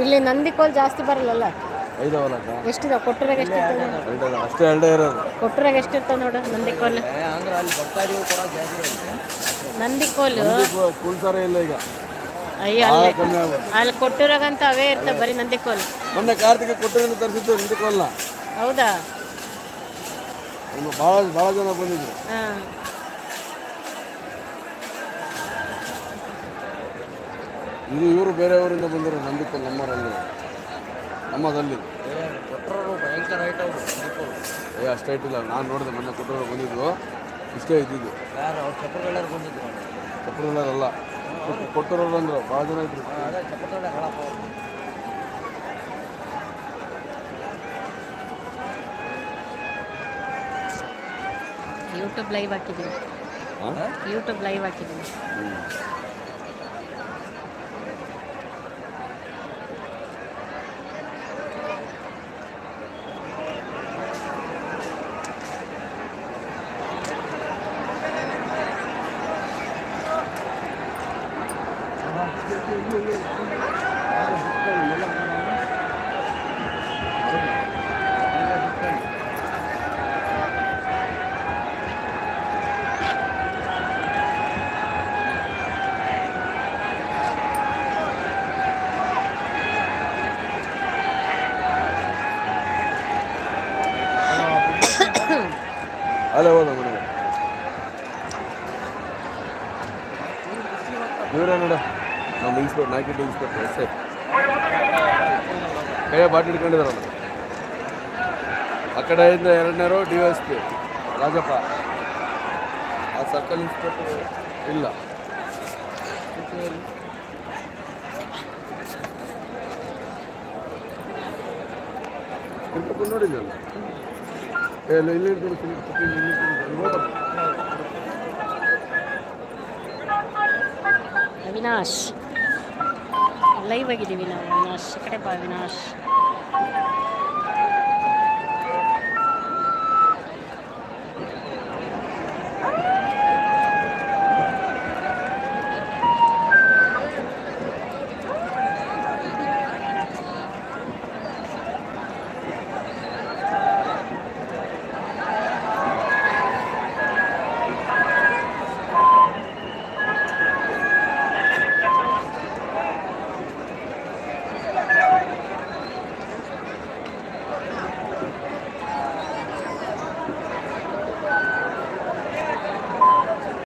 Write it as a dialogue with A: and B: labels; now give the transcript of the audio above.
A: ಇಲ್ಲಿ ನಂದಿಕೋಲ್ ಜಾಸ್ತಿ ಬರಲ್ಲಲ್ಲ. ಎಷ್ಟಿದಾವ ಕೊಟ್ಟರಾಗ ಎಷ್ಟಿರ್ತಾವ?
B: ಅಷ್ಟೇ ಎರಡೇ ಇರೋದು.
A: ಕೊಟ್ಟರಾಗ ಎಷ್ಟಿರ್ತಾವ ನೋಡು ನಂದಿಕೋಲ್. ನಂದಿಕೋಲು
B: ಕುಳ್ಸಾರ ಇಲ್ಲ ಈಗ.
A: ಅಯ್ಯೋ ಅಲ್ಲಿ ಕೊಟ್ಟೂರಾಗಂತ ಅವೇ ಇರ್ತಾವ ಬರೀ ನಂದಿಕೋಲ್.
B: ಮೊನ್ನೆ ಕಾರ್ತಿಕ ಕೊಟ್ಟೂರಿಂದ ತರಿಸಿದ್ದು ನಂದಿಕೋಲ್ನ.
A: ಹೌದಾ?
B: ಭಾಳ ಜನ ಬಂದಿದ್ರು. ಇದು ಇವರು ಬೇರೆ ಊರಿಂದ ಬಂದರು ನಂದಿಕೋಲ್ ನಮ್ಮದಲ್ಲಿ. ಅಷ್ಟೇ ಇಟ್ಟಿಲ್ಲ, ನಾನು ನೋಡಿದೆ ಮೊನ್ನೆ ಕೊಟ್ಟರು ಬಂದಿದ್ದು ಇಷ್ಟೇ ಇದ್ದಿದ್ದು. ಚಪ್ಪರದಲ್ಲ ಕೊಟ್ಟರೋರು ಅಂದರು, ಭಾಳ ಜನ ಇದ್ರು.
A: ಯೂಟ್ಯೂಬ್ ಲೈವ್ ಹಾಕಿದ್ದೀನಿ.
B: ಅಲ್ಲೇ ಹೋದ ಮನೆಗೆ ಇವರೇ ನೋಡ, ನಮ್ಮ ಇನ್ಸ್ಪೆಕ್ಟರ್ ನಾಯ್ಕಿಟ್ಟು ಇನ್ಸ್ಪೆಕ್ಟರ್ ಎಸ್ ಐ ಕೈಯ ಬಾಟಿ ಹಿಡ್ಕೊಂಡಿದಾರಲ್ಲ. ಆ ಕಡೆಯಿಂದ ಎರಡನೇರು DSP ರಾಜಪ್ಪ, ಆ ಸರ್ಕಲ್ ಇನ್ಸ್ಪೆಕ್ಟರ್ ಇಲ್ಲ. ನೋಡಿದ್ರಲ್ಲ ಇಲ್ಲಿ
A: ಅವಿನಾಶ್ ಲೈವ್ ಆಗಿದ್ದೀವಿ ನಾವು. ಅವಿನಾಶ್ ಈ ಕಡೆ ಬಾ ಅವಿನಾಶ್.